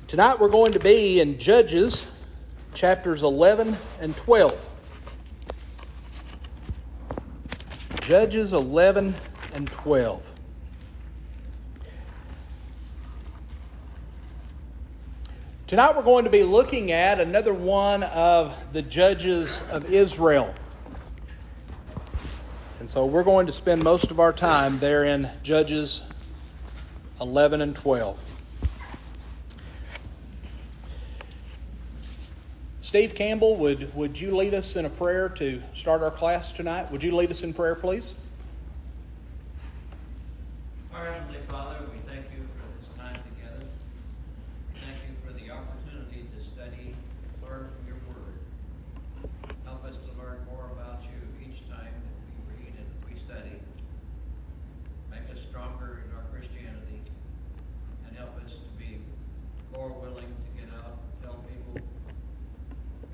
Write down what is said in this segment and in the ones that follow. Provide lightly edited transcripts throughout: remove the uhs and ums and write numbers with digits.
Tonight we're going to be in Judges chapters 11 and 12. Judges 11 and 12. Tonight we're going to be looking at another one of the judges of Israel. And so we're going to spend most of our time there in Judges 11 and 12. Steve Campbell, would you lead us in a prayer to start our class tonight? Would you lead us in prayer, please? Our Heavenly Father, we thank you for this time together. We thank you for the opportunity to study, learn from your word. Help us to learn more about you each time that we read and we study. Make us stronger in our Christianity and help us to be more willing to get out and tell people.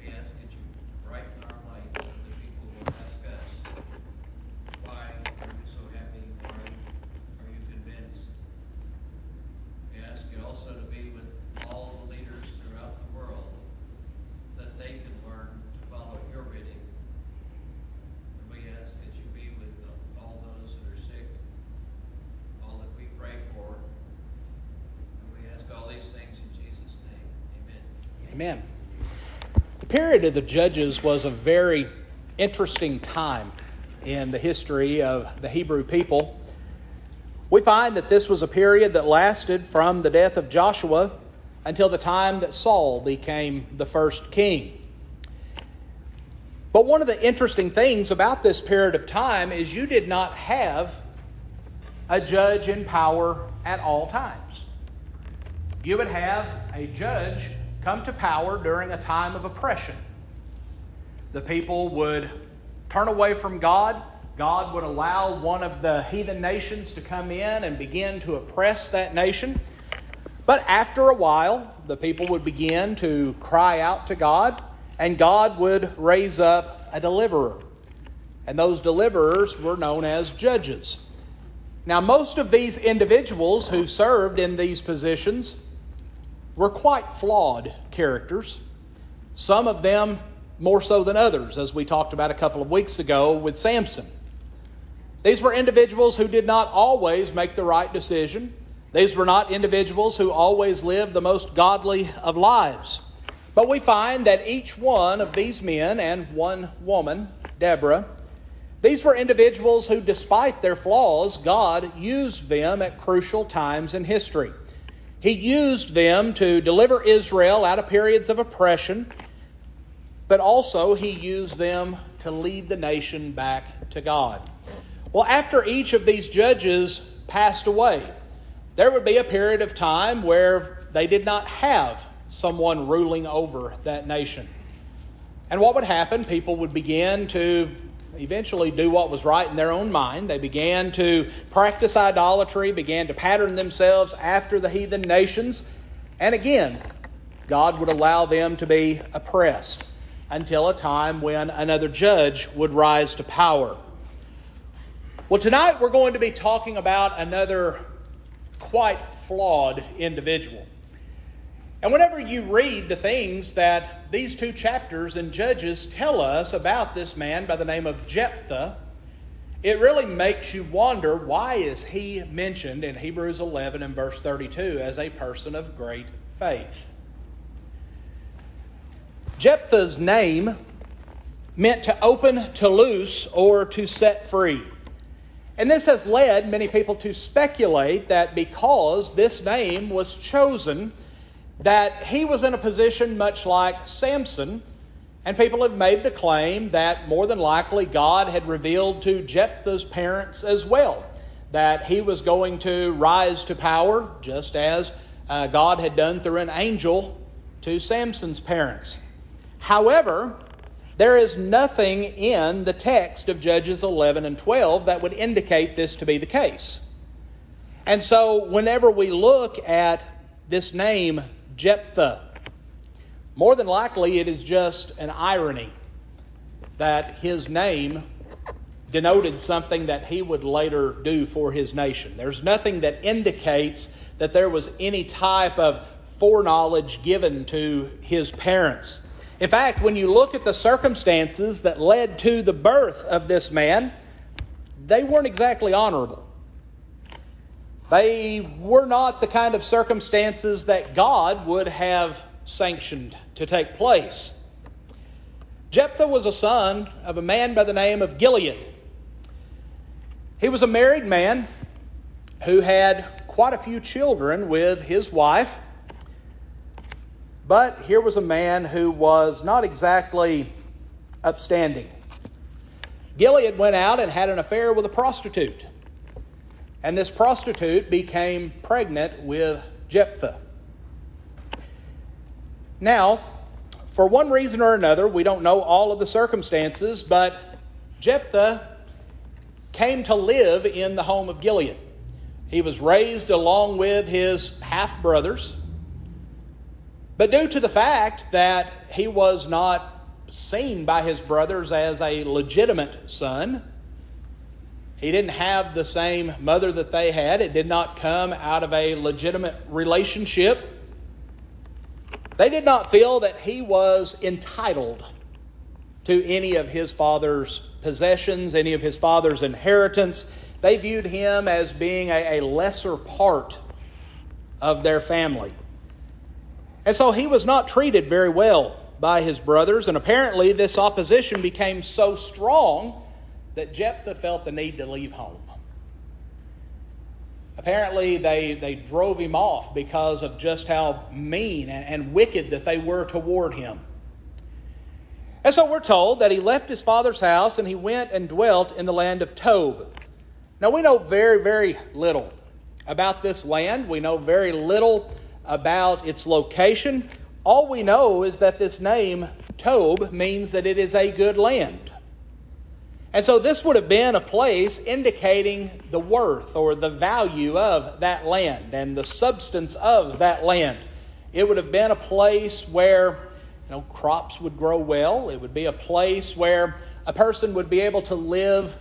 We ask that you brighten our light so that people will ask us, why are you so happy? Why are you convinced? We ask you also to be with all the leaders throughout the world, that they can learn to follow your bidding. And we ask that you be with all those that are sick, all that we pray for. And we ask all these things in Jesus' name. Amen. Amen. The period of the Judges was a very interesting time in the history of the Hebrew people. We find that this was a period that lasted from the death of Joshua until the time that Saul became the first king. But one of the interesting things about this period of time is you did not have a judge in power at all times. You would have a judge come to power during a time of oppression. The people would turn away from God. God would allow one of the heathen nations to come in and begin to oppress that nation. But after a while, the people would begin to cry out to God, and God would raise up a deliverer. And those deliverers were known as judges. Now, most of these individuals who served in these positions were quite flawed characters. Some of them more so than others, as we talked about a couple of weeks ago with Samson. These were individuals who did not always make the right decision. These were not individuals who always lived the most godly of lives. But we find that each one of these men and one woman, Deborah, these were individuals who, despite their flaws, God used them at crucial times in history. He used them to deliver Israel out of periods of oppression, but also He used them to lead the nation back to God. Well, after each of these judges passed away, there would be a period of time where they did not have someone ruling over that nation. And what would happen? People would begin to eventually do what was right in their own mind. They began to practice idolatry, began to pattern themselves after the heathen nations. And again, God would allow them to be oppressed until a time when another judge would rise to power. Well, tonight we're going to be talking about another quite flawed individual. And whenever you read the things that these two chapters in Judges tell us about this man by the name of Jephthah, it really makes you wonder, why is he mentioned in Hebrews 11 and verse 32 as a person of great faith? Jephthah's name meant to open, to loose, or to set free. And this has led many people to speculate that because this name was chosen, that he was in a position much like Samson, and people have made the claim that more than likely God had revealed to Jephthah's parents as well, that he was going to rise to power just as God had done through an angel to Samson's parents. However, there is nothing in the text of Judges 11 and 12 that would indicate this to be the case. And so whenever we look at this name, Jephthah, more than likely it is just an irony that his name denoted something that he would later do for his nation. There's nothing that indicates that there was any type of foreknowledge given to his parents. In fact, when you look at the circumstances that led to the birth of this man, they weren't exactly honorable. They were not the kind of circumstances that God would have sanctioned to take place. Jephthah was a son of a man by the name of Gilead. He was a married man who had quite a few children with his wife. But here was a man who was not exactly upstanding. Gilead went out and had an affair with a prostitute. And this prostitute became pregnant with Jephthah. Now, for one reason or another, we don't know all of the circumstances, but Jephthah came to live in the home of Gilead. He was raised along with his half-brothers. But due to the fact that he was not seen by his brothers as a legitimate son, he didn't have the same mother that they had. It did not come out of a legitimate relationship. They did not feel that he was entitled to any of his father's possessions, any of his father's inheritance. They viewed him as being a lesser part of their family. And so he was not treated very well by his brothers, and apparently this opposition became so strong that Jephthah felt the need to leave home. Apparently they drove him off because of just how mean and wicked that they were toward him. And so we're told that he left his father's house and he went and dwelt in the land of Tob. Now we know very, very little about this land. We know very little about its location. All we know is that this name, Tob, means that it is a good land. And so this would have been a place indicating the worth or the value of that land and the substance of that land. It would have been a place where crops would grow well. It would be a place where a person would be able to live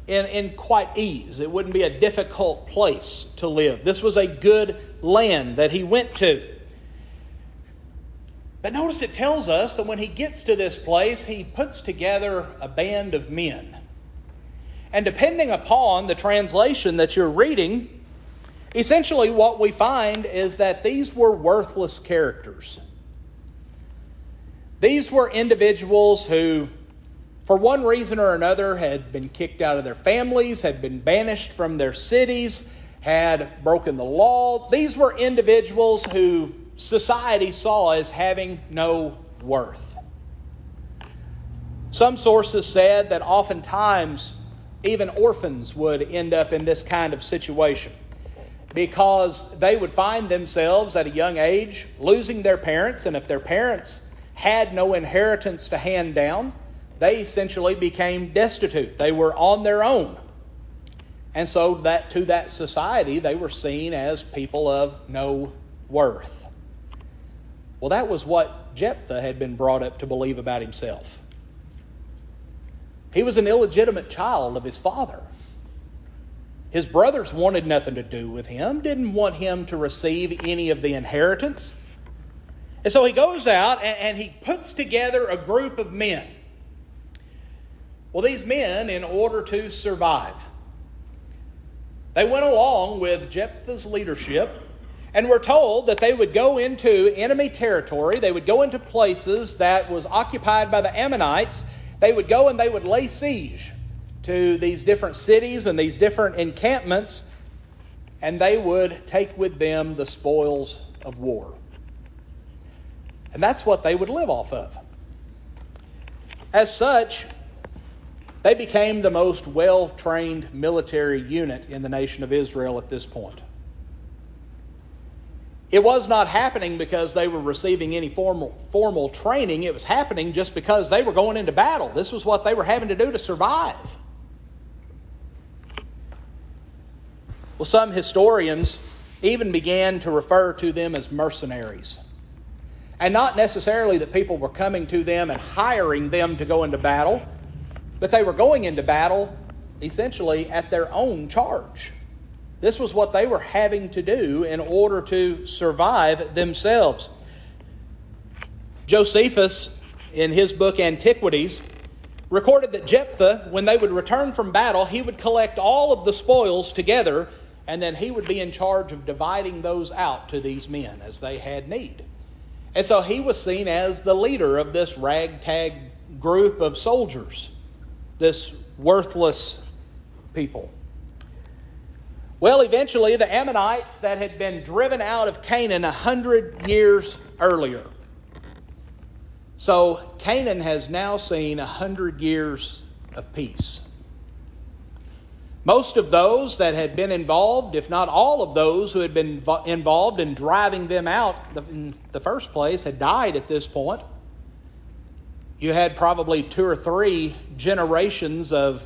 in quite ease. It wouldn't be a difficult place to live. This was a good land that he went to. But notice it tells us that when he gets to this place, he puts together a band of men. And depending upon the translation that you're reading, essentially what we find is that these were worthless characters. These were individuals who, for one reason or another, had been kicked out of their families, had been banished from their cities, had broken the law. These were individuals who society saw as having no worth. Some sources said that oftentimes even orphans would end up in this kind of situation because they would find themselves at a young age losing their parents, and if their parents had no inheritance to hand down, they essentially became destitute. They were on their own. And so that to that society, they were seen as people of no worth. Well, that was what Jephthah had been brought up to believe about himself. He was an illegitimate child of his father. His brothers wanted nothing to do with him, didn't want him to receive any of the inheritance. And so he goes out and he puts together a group of men. Well, these men, in order to survive, they went along with Jephthah's leadership and were told that they would go into enemy territory. They would go into places that was occupied by the Ammonites. They would go and they would lay siege to these different cities and these different encampments, and they would take with them the spoils of war. And that's what they would live off of. As such, they became the most well-trained military unit in the nation of Israel at this point. It was not happening because they were receiving any formal training. It was happening just because they were going into battle. This was what they were having to do to survive. Well, some historians even began to refer to them as mercenaries. And not necessarily that people were coming to them and hiring them to go into battle, but they were going into battle essentially at their own charge. This was what they were having to do in order to survive themselves. Josephus, in his book Antiquities, recorded that Jephthah, when they would return from battle, he would collect all of the spoils together, and then he would be in charge of dividing those out to these men as they had need. And so he was seen as the leader of this ragtag group of soldiers, this worthless people. Well, eventually the Ammonites that had been driven out of Canaan 100 years earlier. So Canaan has now seen 100 years of peace. Most of those that had been involved, if not all of those who had been involved in driving them out in the first place, had died at this point. You had probably 2 or 3 generations of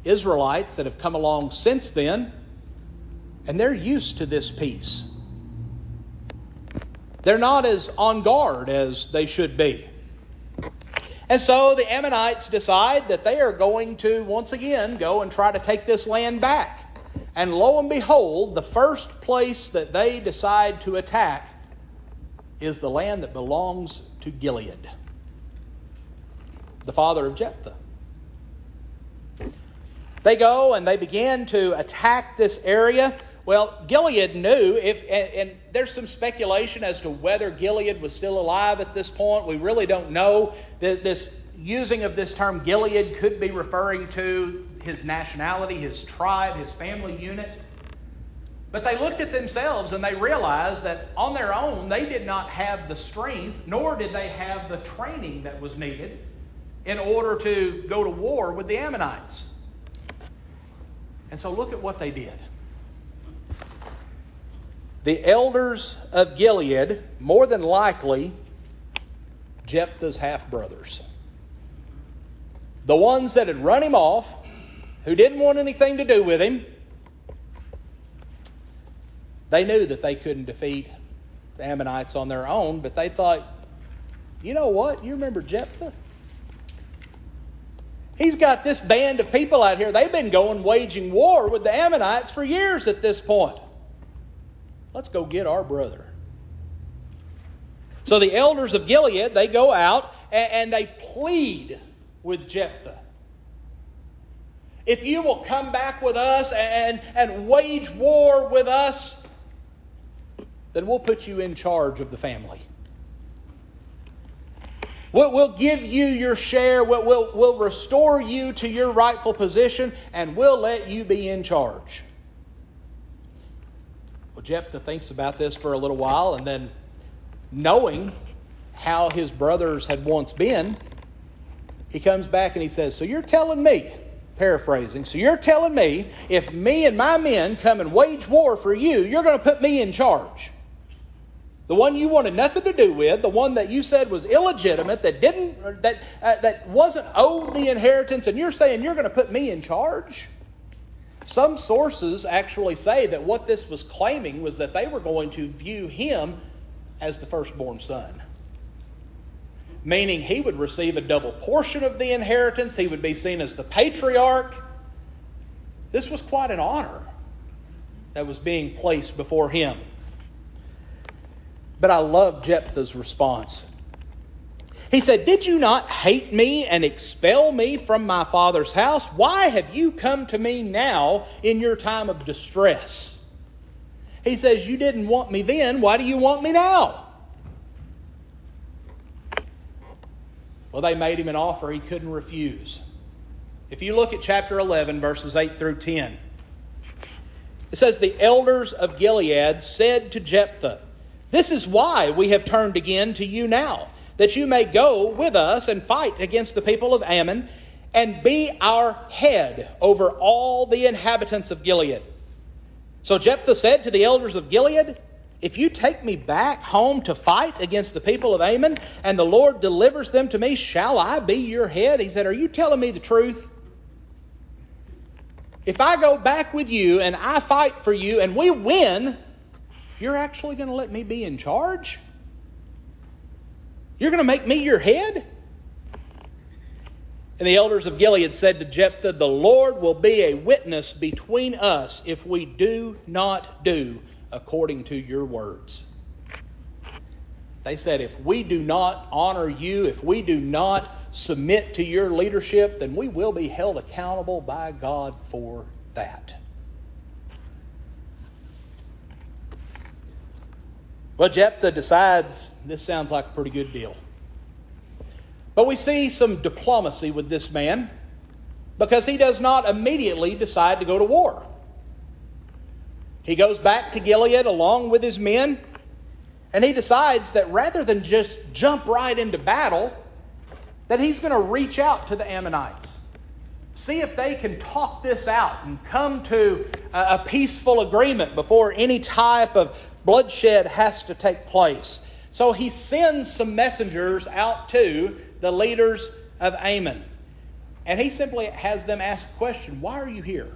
Israelites that have come along since then, and they're used to this peace. They're not as on guard as they should be. And so the Ammonites decide that they are going to once again go and try to take this land back. And lo and behold, the first place that they decide to attack is the land that belongs to Gilead, the father of Jephthah. They go and they begin to attack this area. Well, Gilead knew, and there's some speculation as to whether Gilead was still alive at this point. We really don't know. This using of this term Gilead could be referring to his nationality, his tribe, his family unit. But they looked at themselves and they realized that on their own they did not have the strength, nor did they have the training that was needed in order to go to war with the Ammonites. And so look at what they did. The elders of Gilead, more than likely, Jephthah's half-brothers. The ones that had run him off, who didn't want anything to do with him, they knew that they couldn't defeat the Ammonites on their own, but they thought, you know what? You remember Jephthah? He's got this band of people out here. They've been waging war with the Ammonites for years at this point. Let's go get our brother. So the elders of Gilead, they go out and they plead with Jephthah. If you will come back with us and wage war with us, then we'll put you in charge of the family. We'll give you your share. We'll restore you to your rightful position, and we'll let you be in charge. Well, Jephthah thinks about this for a little while, and then knowing how his brothers had once been, he comes back and he says, so you're telling me, paraphrasing, so you're telling me if me and my men come and wage war for you, you're going to put me in charge. The one you wanted nothing to do with, the one that you said was illegitimate, that wasn't owed the inheritance, and you're saying you're going to put me in charge? Some sources actually say that what this was claiming was that they were going to view him as the firstborn son. Meaning he would receive a double portion of the inheritance. He would be seen as the patriarch. This was quite an honor that was being placed before him. But I love Jephthah's response. He said, did you not hate me and expel me from my father's house? Why have you come to me now in your time of distress? He says, you didn't want me then. Why do you want me now? Well, they made him an offer he couldn't refuse. If you look at chapter 11, verses 8 through 10, it says, the elders of Gilead said to Jephthah, this is why we have turned again to you now, that you may go with us and fight against the people of Ammon and be our head over all the inhabitants of Gilead. So Jephthah said to the elders of Gilead, if you take me back home to fight against the people of Ammon and the Lord delivers them to me, shall I be your head? He said, are you telling me the truth? If I go back with you and I fight for you and we win, you're actually going to let me be in charge? You're going to make me your head? And the elders of Gilead said to Jephthah, "The Lord will be a witness between us if we do not do according to your words." They said, if we do not honor you, if we do not submit to your leadership, then we will be held accountable by God for that. Well, Jephthah decides this sounds like a pretty good deal. But we see some diplomacy with this man because he does not immediately decide to go to war. He goes back to Gilead along with his men, and he decides that rather than just jump right into battle, that he's going to reach out to the Ammonites. See if they can talk this out and come to a peaceful agreement before any type of bloodshed has to take place. So he sends some messengers out to the leaders of Ammon. And he simply has them ask a question. Why are you here?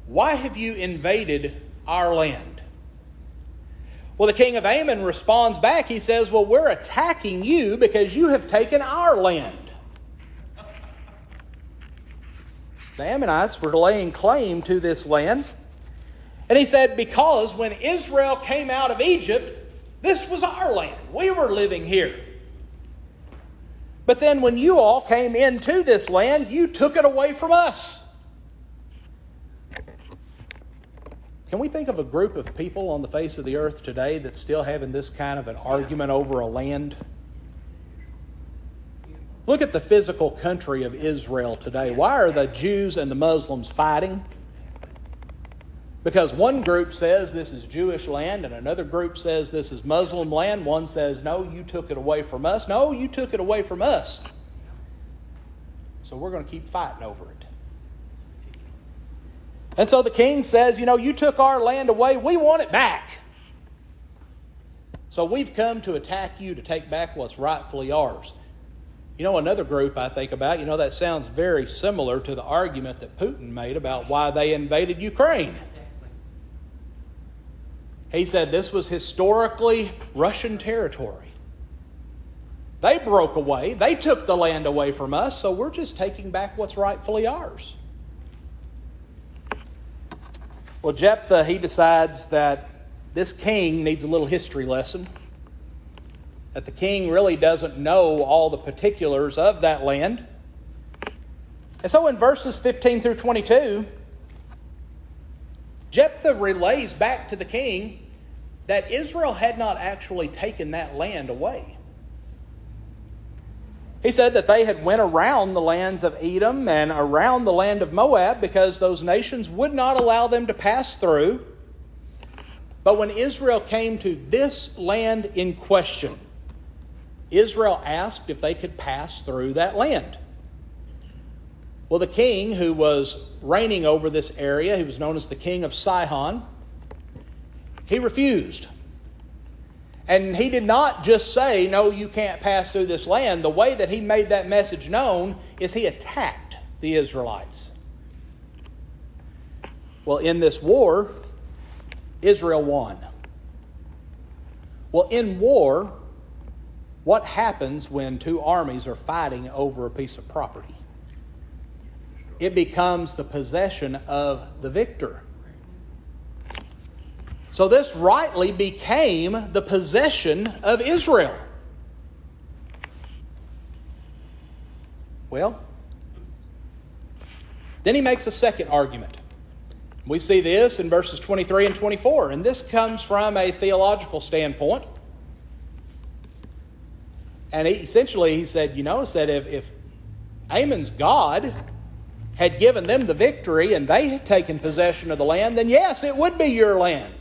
Why have you invaded our land? Well, the king of Ammon responds back. He says, well, we're attacking you because you have taken our land. The Ammonites were laying claim to this land. And he said, because when Israel came out of Egypt, this was our land. We were living here. But then when you all came into this land, you took it away from us. Can we think of a group of people on the face of the earth today that's still having this kind of an argument over a land? Look at the physical country of Israel today. Why are the Jews and the Muslims fighting? Because one group says this is Jewish land and another group says this is Muslim land. One says, no, you took it away from us. No, you took it away from us. So we're going to keep fighting over it. And so the king says, you took our land away. We want it back. So we've come to attack you to take back what's rightfully ours. Another group I think about, that sounds very similar to the argument that Putin made about why they invaded Ukraine. He said this was historically Russian territory. They broke away. They took the land away from us, so we're just taking back what's rightfully ours. Well, Jephthah, he decides that this king needs a little history lesson. That the king really doesn't know all the particulars of that land. And so in verses 15 through 22, Jephthah relays back to the king that Israel had not actually taken that land away. He said that they had went around the lands of Edom and around the land of Moab because those nations would not allow them to pass through. But when Israel came to this land in question, Israel asked if they could pass through that land. Well, the king who was reigning over this area, he was known as the king of Sihon, he refused. And he did not just say, no, you can't pass through this land. The way that he made that message known is he attacked the Israelites. Well, in this war, Israel won. Well, in war, what happens when two armies are fighting over a piece of property? It becomes the possession of the victor. So this rightly became the possession of Israel. Well, then he makes a second argument. We see this in verses 23 and 24, and this comes from a theological standpoint. And he said, if Ammon's God had given them the victory and they had taken possession of the land, then yes, it would be your land.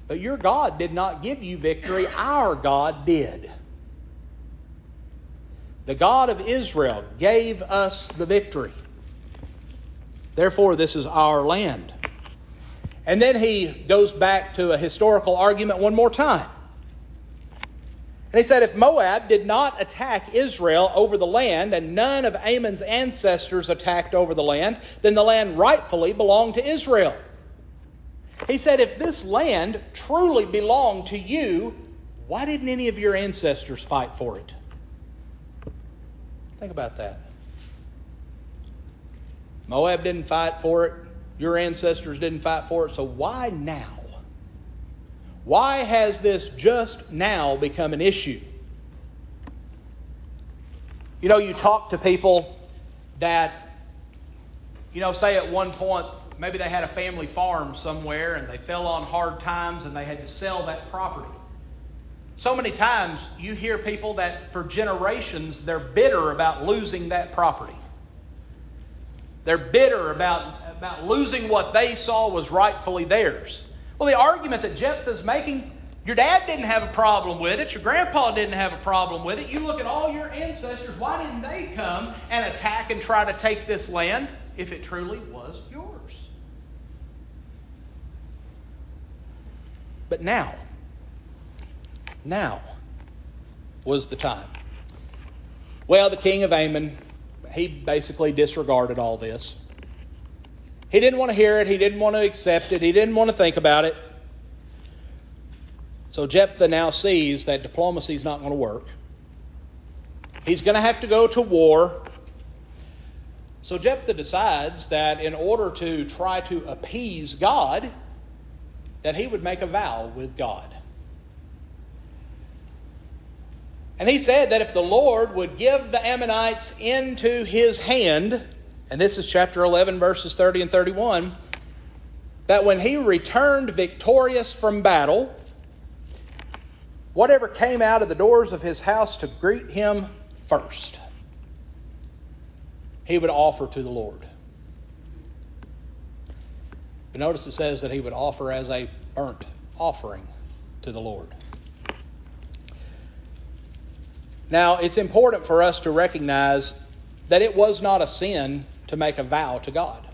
But your God did not give you victory. Our God did. The God of Israel gave us the victory. Therefore, this is our land. And then he goes back to a historical argument one more time. And he said, if Moab did not attack Israel over the land, and none of Ammon's ancestors attacked over the land, then the land rightfully belonged to Israel. He said, if this land truly belonged to you, why didn't any of your ancestors fight for it? Think about that. Moab didn't fight for it. Your ancestors didn't fight for it. So why now? Why has this just now become an issue? You know, you talk to people that, say at one point, maybe they had a family farm somewhere and they fell on hard times and they had to sell that property. So many times you hear people that for generations they're bitter about losing that property. They're bitter about losing what they saw was rightfully theirs. Well, the argument that Jephthah's making, your dad didn't have a problem with it. Your grandpa didn't have a problem with it. You look at all your ancestors. Why didn't they come and attack and try to take this land if it truly was yours? But now was the time. Well, the king of Ammon, he basically disregarded all this. He didn't want to hear it. He didn't want to accept it. He didn't want to think about it. So Jephthah now sees that diplomacy is not going to work. He's going to have to go to war. So Jephthah decides that in order to try to appease God, that he would make a vow with God. And he said that if the Lord would give the Ammonites into his hand, and this is chapter 11, verses 30 and 31, that when he returned victorious from battle, whatever came out of the doors of his house to greet him first, he would offer to the Lord. But notice it says that he would offer as a burnt offering to the Lord. Now, it's important for us to recognize that it was not a sin to make a vow to God.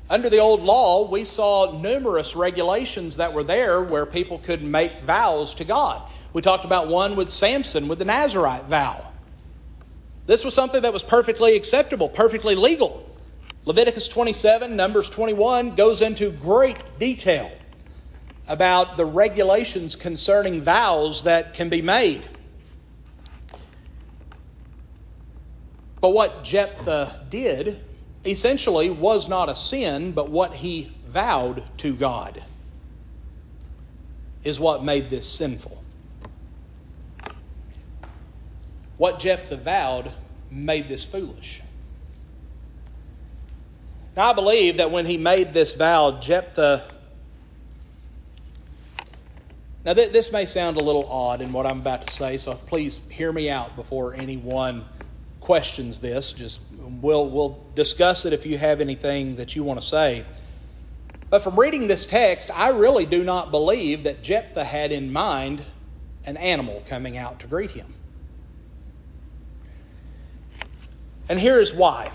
Under the old law, we saw numerous regulations that were there where people could make vows to God. We talked about one with Samson, with the Nazirite vow. This was something that was perfectly acceptable, perfectly legal. Leviticus 27, Numbers 21 goes into great detail about the regulations concerning vows that can be made. But what Jephthah did essentially was not a sin, but what he vowed to God is what made this sinful. What Jephthah vowed made this foolish. Now I believe that when he made this vow, Jephthah... Now this may sound a little odd in what I'm about to say, so please hear me out before anyone questions this. Just we'll discuss it if you have anything that you want to say. But from reading this text, I really do not believe that Jephthah had in mind an animal coming out to greet him. And here is why.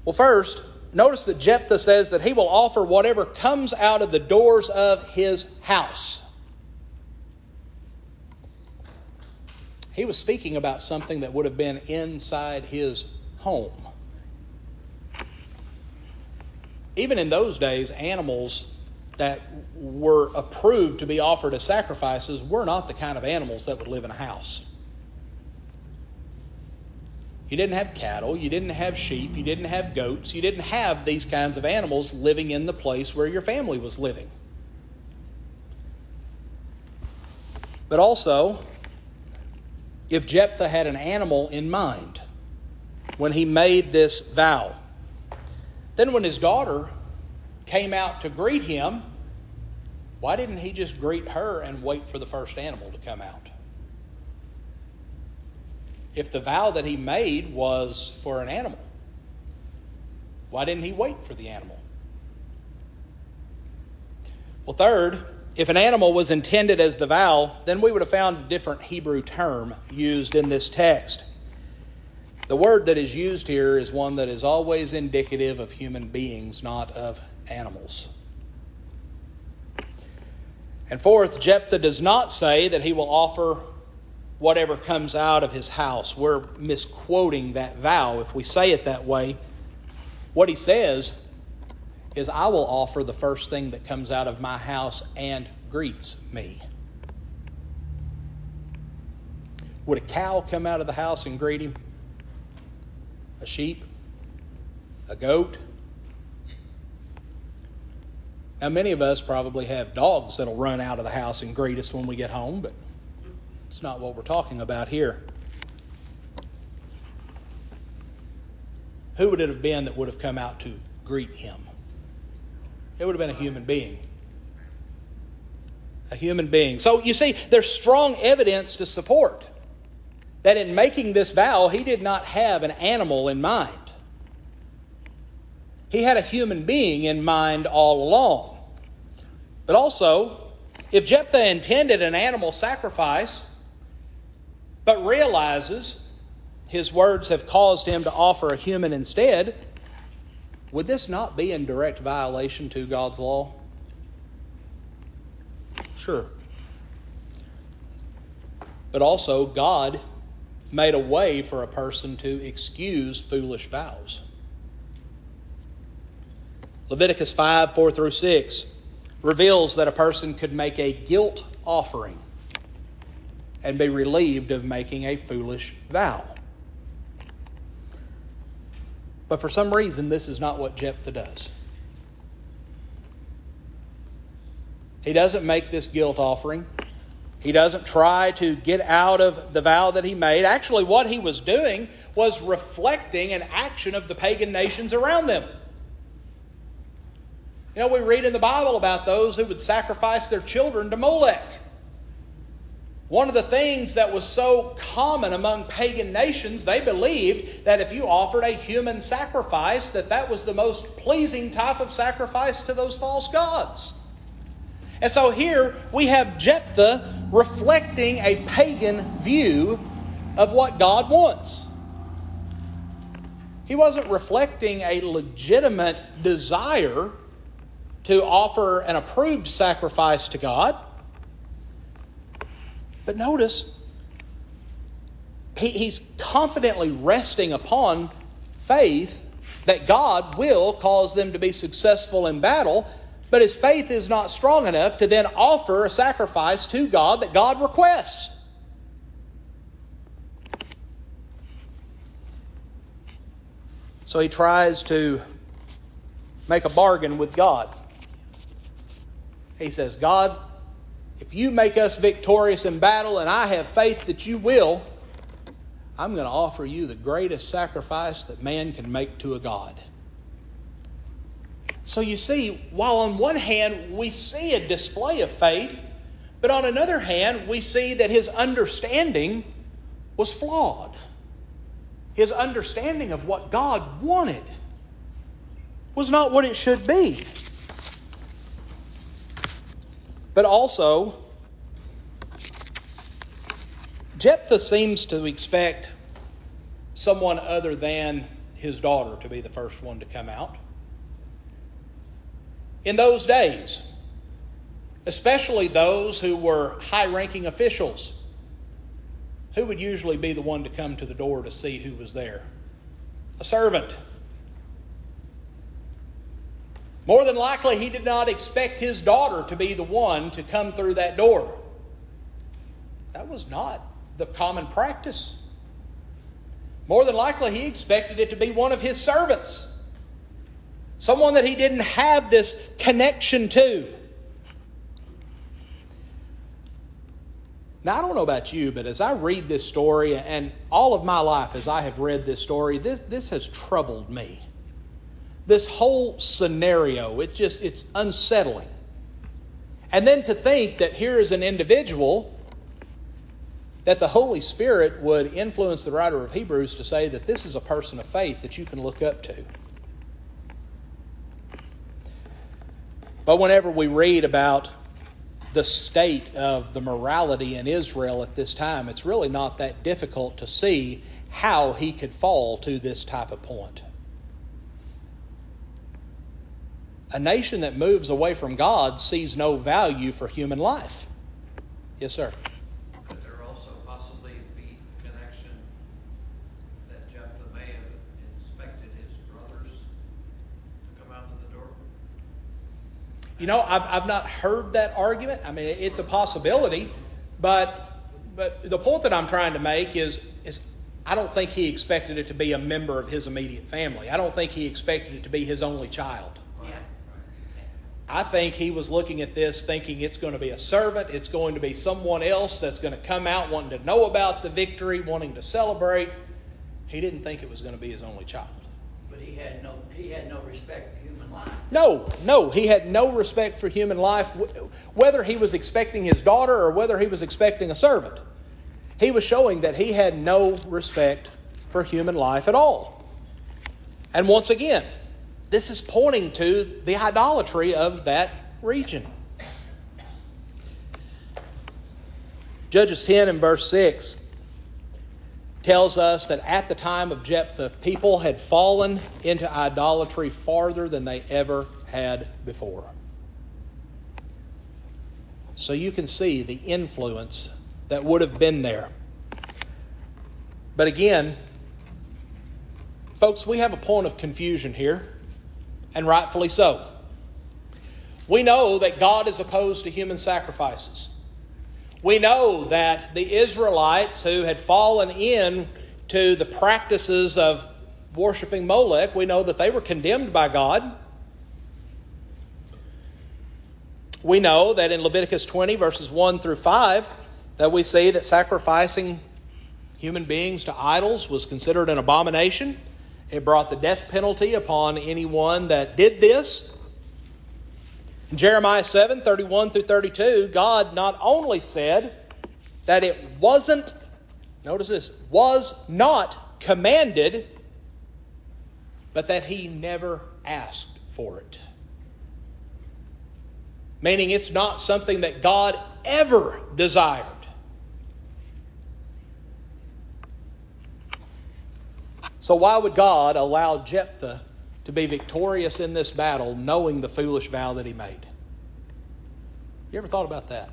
Well, first, notice that Jephthah says that he will offer whatever comes out of the doors of his house. He was speaking about something that would have been inside his home. Even in those days, animals that were approved to be offered as sacrifices were not the kind of animals that would live in a house. You didn't have cattle, you didn't have sheep, you didn't have goats, you didn't have these kinds of animals living in the place where your family was living. But also, if Jephthah had an animal in mind when he made this vow, then when his daughter came out to greet him, why didn't he just greet her and wait for the first animal to come out? If the vow that he made was for an animal, why didn't he wait for the animal? Well, third, if an animal was intended as the vow, then we would have found a different Hebrew term used in this text. The word that is used here is one that is always indicative of human beings, not of animals. And fourth, Jephthah does not say that he will offer whatever comes out of his house. We're misquoting that vow if we say it that way. What he says is, I will offer the first thing that comes out of my house and greets me. Would a cow come out of the house and greet him? A sheep? A goat? Now, many of us probably have dogs that'll run out of the house and greet us when we get home, but it's not what we're talking about here. Who would it have been that would have come out to greet him? It would have been a human being. A human being. So you see, there's strong evidence to support that in making this vow, he did not have an animal in mind. He had a human being in mind all along. But also, if Jephthah intended an animal sacrifice, but realizes his words have caused him to offer a human instead, would this not be in direct violation to God's law? Sure. But also, God made a way for a person to excuse foolish vows. Leviticus 5, 4 through 6 reveals that a person could make a guilt offering and be relieved of making a foolish vow. But for some reason, this is not what Jephthah does. He doesn't make this guilt offering. He doesn't try to get out of the vow that he made. Actually, what he was doing was reflecting an action of the pagan nations around them. You know, we read in the Bible about those who would sacrifice their children to Molech. One of the things that was so common among pagan nations, they believed that if you offered a human sacrifice, that was the most pleasing type of sacrifice to those false gods. And so here we have Jephthah reflecting a pagan view of what God wants. He wasn't reflecting a legitimate desire to offer an approved sacrifice to God. But notice, he's confidently resting upon faith that God will cause them to be successful in battle, but his faith is not strong enough to then offer a sacrifice to God that God requests. So he tries to make a bargain with God. He says, God, if you make us victorious in battle, and I have faith that you will, I'm going to offer you the greatest sacrifice that man can make to a God. So you see, while on one hand we see a display of faith, but on another hand we see that his understanding was flawed. His understanding of what God wanted was not what it should be. But also, Jephthah seems to expect someone other than his daughter to be the first one to come out. In those days, especially those who were high-ranking officials, who would usually be the one to come to the door to see who was there? A servant. More than likely, he did not expect his daughter to be the one to come through that door. That was not the common practice. More than likely, he expected it to be one of his servants. Someone that he didn't have this connection to. Now, I don't know about you, but as I read this story, and all of my life as I have read this story, this has troubled me. This whole scenario, it's unsettling. And then to think that here is an individual that the Holy Spirit would influence the writer of Hebrews to say that this is a person of faith that you can look up to. But whenever we read about the state of the morality in Israel at this time, it's really not that difficult to see how he could fall to this type of point. A nation that moves away from God sees no value for human life. Yes, sir. Could there also possibly be connection that Jephthah may have inspected his brothers to come out of the door? You know, I've not heard that argument. I mean, it's a possibility, but But the point that I'm trying to make is I don't think he expected it to be a member of his immediate family. I don't think he expected it to be his only child. Yeah. I think he was looking at this thinking it's going to be a servant. It's going to be someone else that's going to come out wanting to know about the victory, wanting to celebrate. He didn't think it was going to be his only child. But he had no respect for human life. No, he had no respect for human life, whether he was expecting his daughter or whether he was expecting a servant. He was showing that he had no respect for human life at all. And once again, this is pointing to the idolatry of that region. Judges 10 and verse 6 tells us that at the time of Jephthah, people had fallen into idolatry farther than they ever had before. So you can see the influence that would have been there. But again, folks, we have a point of confusion here, and rightfully so. We know that God is opposed to human sacrifices. We know that the Israelites who had fallen into the practices of worshiping Molech, we know that they were condemned by God. We know that in Leviticus 20 verses 1 through 5 that we see that sacrificing human beings to idols was considered an abomination. It brought the death penalty upon anyone that did this. In Jeremiah 7, 31 through 32, God not only said that it wasn't, notice this, was not commanded, but that He never asked for it. Meaning it's not something that God ever desired. So why would God allow Jephthah to be victorious in this battle knowing the foolish vow that he made? You ever thought about that?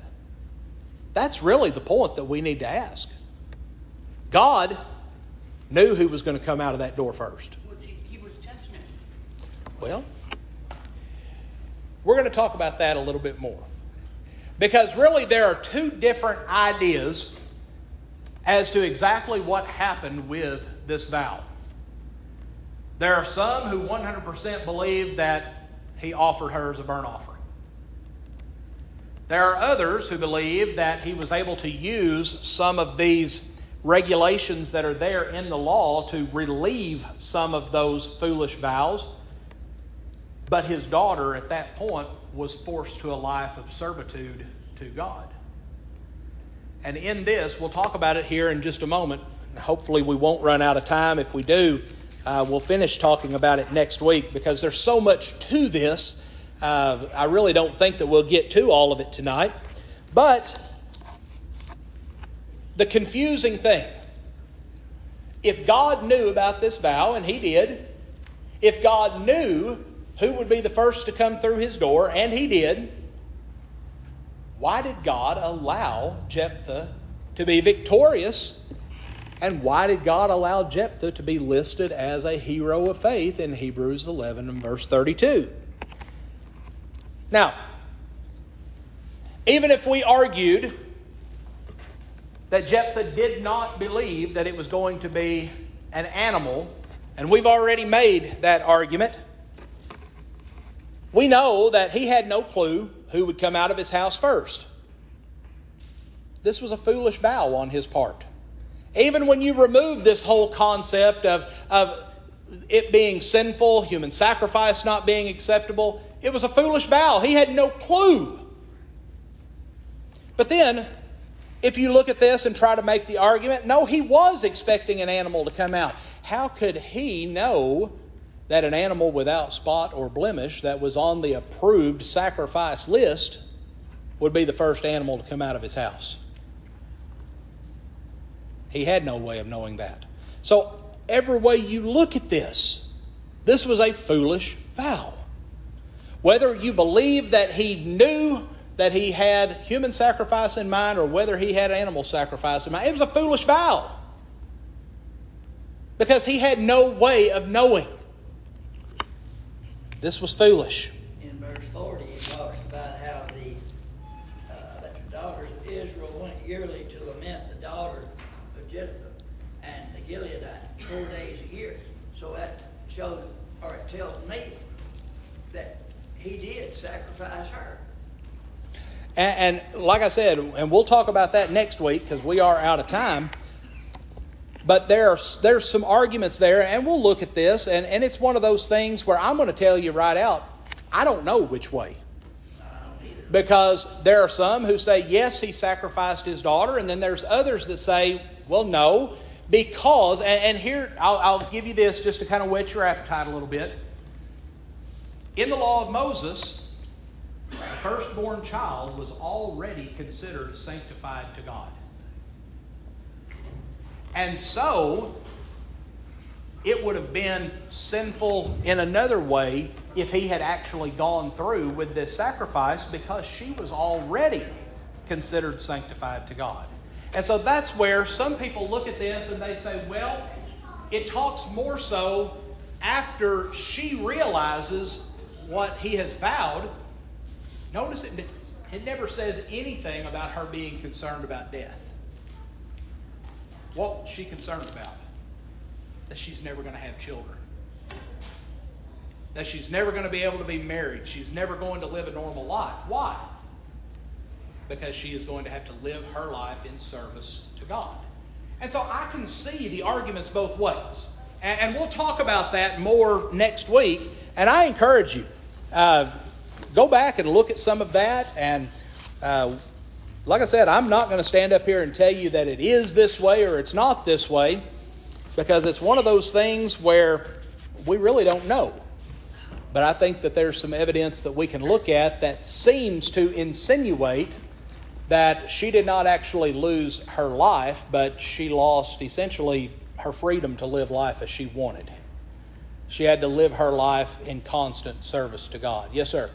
That's really the point that we need to ask. God knew who was going to come out of that door first. He was testing it. Well, we're going to talk about that a little bit more. Because really there are two different ideas as to exactly what happened with this vow. There are some who 100% believe that he offered her as a burnt offering. There are others who believe that he was able to use some of these regulations that are there in the law to relieve some of those foolish vows. But his daughter at that point was forced to a life of servitude to God. And in this, we'll talk about it here in just a moment. Hopefully we won't run out of time. If we do, we'll finish talking about it next week because there's so much to this. I really don't think that we'll get to all of it tonight. But the confusing thing, if God knew about this vow, and He did, if God knew who would be the first to come through His door, and He did, why did God allow Jephthah to be victorious? And why did God allow Jephthah to be listed as a hero of faith in Hebrews 11 and verse 32? Now, even if we argued that Jephthah did not believe that it was going to be an animal, and we've already made that argument, we know that he had no clue who would come out of his house first. This was a foolish vow on his part. Even when you remove this whole concept of it being sinful, human sacrifice not being acceptable, it was a foolish vow. He had no clue. But then, if you look at this and try to make the argument, no, he was expecting an animal to come out. How could he know that an animal without spot or blemish that was on the approved sacrifice list would be the first animal to come out of his house? He had no way of knowing that. So every way you look at this was a foolish vow. Whether you believe that he knew that he had human sacrifice in mind or whether he had animal sacrifice in mind, it was a foolish vow. Because he had no way of knowing. This was foolish. In verse 40, it talks about how that the daughters of Israel went yearly to lament the daughter of Jephthah and the Gileadite 4 days a year. So that shows, or it tells me, that he did sacrifice her. And like I said, and we'll talk about that next week because we are out of time. But there's some arguments there, and we'll look at this. And it's one of those things where I'm going to tell you right out, I don't know which way. Because there are some who say, yes, he sacrificed his daughter. And then there's others that say, well, no. Because, and here, I'll give you this just to kind of whet your appetite a little bit. In the law of Moses, the firstborn child was already considered sanctified to God. And so, it would have been sinful in another way if he had actually gone through with this sacrifice, because she was already considered sanctified to God. And so that's where some people look at this and they say, well, it talks more so after she realizes what he has vowed. Notice it never says anything about her being concerned about death. What was she concerned about? That she's never going to have children. That she's never going to be able to be married. She's never going to live a normal life. Why? Because she is going to have to live her life in service to God. And so I can see the arguments both ways. And we'll talk about that more next week. And I encourage you, go back and look at some of that. And like I said, I'm not going to stand up here and tell you that it is this way or it's not this way, because it's one of those things where we really don't know. But I think that there's some evidence that we can look at that seems to insinuate that she did not actually lose her life, but she lost essentially her freedom to live life as she wanted. She had to live her life in constant service to God. Yes, sir?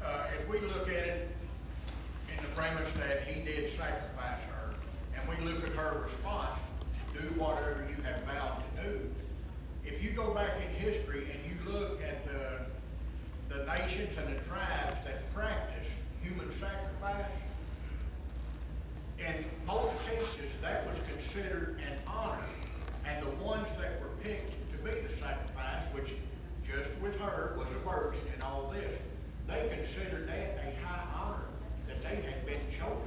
If we look at it in the premise that he did sacrifice her, and we look at her response, do whatever you have vowed to do. If you go back in history and you look at the nations and the tribes that practice human sacrifice, in most cases that was considered an honor. And the ones that were picked to be the sacrifice, which just with her was a virgin and all this, they considered that a high honor, that they had been chosen.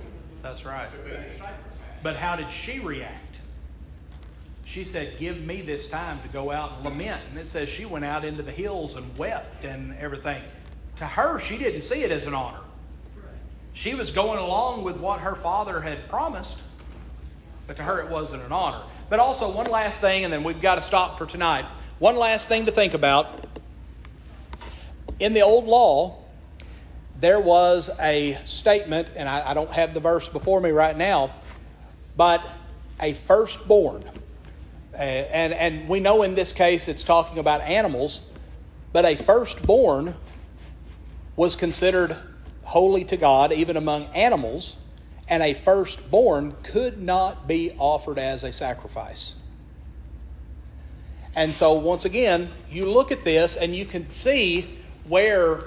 That's right. To be the sacrifice. But how did she react? She said, give me this time to go out and lament. And it says she went out into the hills and wept and everything. To her, she didn't see it as an honor. She was going along with what her father had promised. But to her, it wasn't an honor. But also, one last thing, and then we've got to stop for tonight. One last thing to think about. In the old law, there was a statement, and I don't have the verse before me right now, but a firstborn. And we know in this case it's talking about animals, but a firstborn was considered holy to God, even among animals, and a firstborn could not be offered as a sacrifice. And so once again, you look at this and you can see where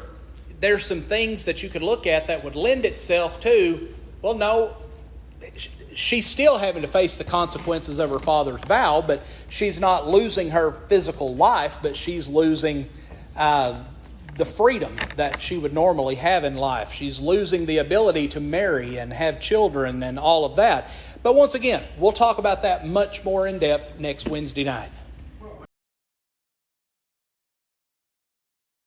there's some things that you could look at that would lend itself to, well, no, she's still having to face the consequences of her father's vow, but she's not losing her physical life, but she's losing the freedom that she would normally have in life. She's losing the ability to marry and have children and all of that. But once again, we'll talk about that much more in depth next Wednesday night.